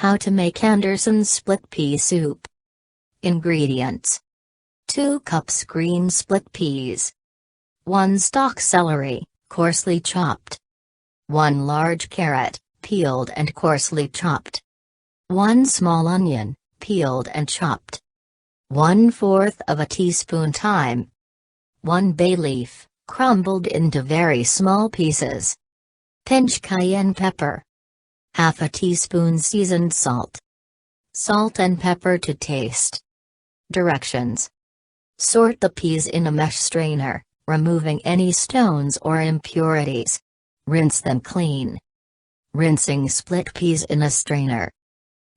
How to make Andersen split pea soup. Ingredients: 2 cups green split peas, 1 stalk celery, coarsely chopped, 1 large carrot, peeled and coarsely chopped, 1 small onion, peeled and chopped, 1/4 of a teaspoon thyme, 1 bay leaf, crumbled into very small pieces, pinch cayenne pepper, half a teaspoon seasoned salt. Salt and pepper to taste. Directions: sort the peas in a mesh strainer, removing any stones or impurities. Rinse them clean. Rinsing split peas in a strainer.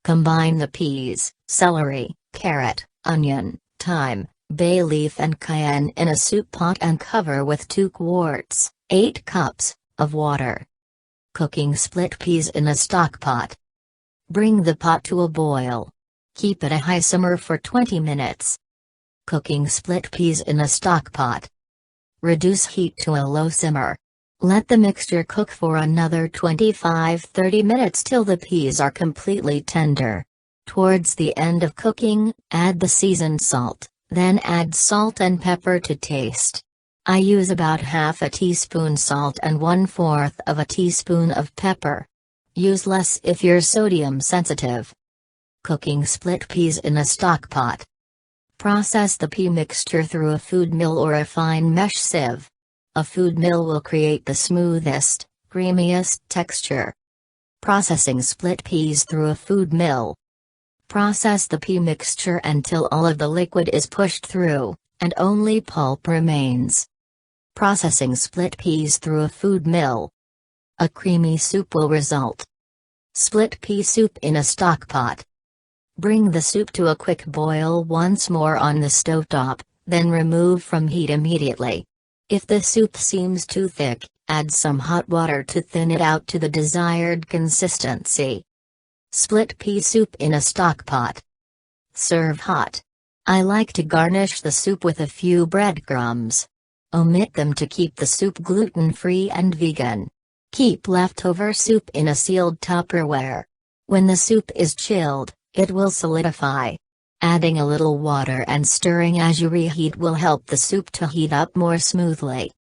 Combine the peas, celery, carrot, onion, thyme, bay leaf and cayenne in a soup pot and cover with 2 quarts, 8 cups, of water. Cooking split peas in a stockpot. Bring the pot to a boil. Keep at a high simmer for 20 minutes. Cooking split peas in a stockpot. Reduce heat to a low simmer. Let the mixture cook for another 25-30 minutes till the peas are completely tender. Towards the end of cooking, add the seasoned salt, then add salt and pepper to taste. I use about half a teaspoon salt and 1/4 of a teaspoon of pepper. Use less if you're sodium sensitive. Cooking split peas in a stockpot. Process the pea mixture through a food mill or a fine mesh sieve. A food mill will create the smoothest, creamiest texture. Processing split peas through a food mill. Process the pea mixture until all of the liquid is pushed through, and only pulp remains. Processing split peas through a food mill. A creamy soup will result. Split pea soup in a stockpot. Bring the soup to a quick boil once more on the stovetop, then remove from heat immediately. If the soup seems too thick, add some hot water to thin it out to the desired consistency. Split pea soup in a stockpot. Serve hot. I like to garnish the soup with a few breadcrumbs. Omit them to keep the soup gluten-free and vegan. Keep leftover soup in a sealed Tupperware. When the soup is chilled, it will solidify. Adding a little water and stirring as you reheat will help the soup to heat up more smoothly.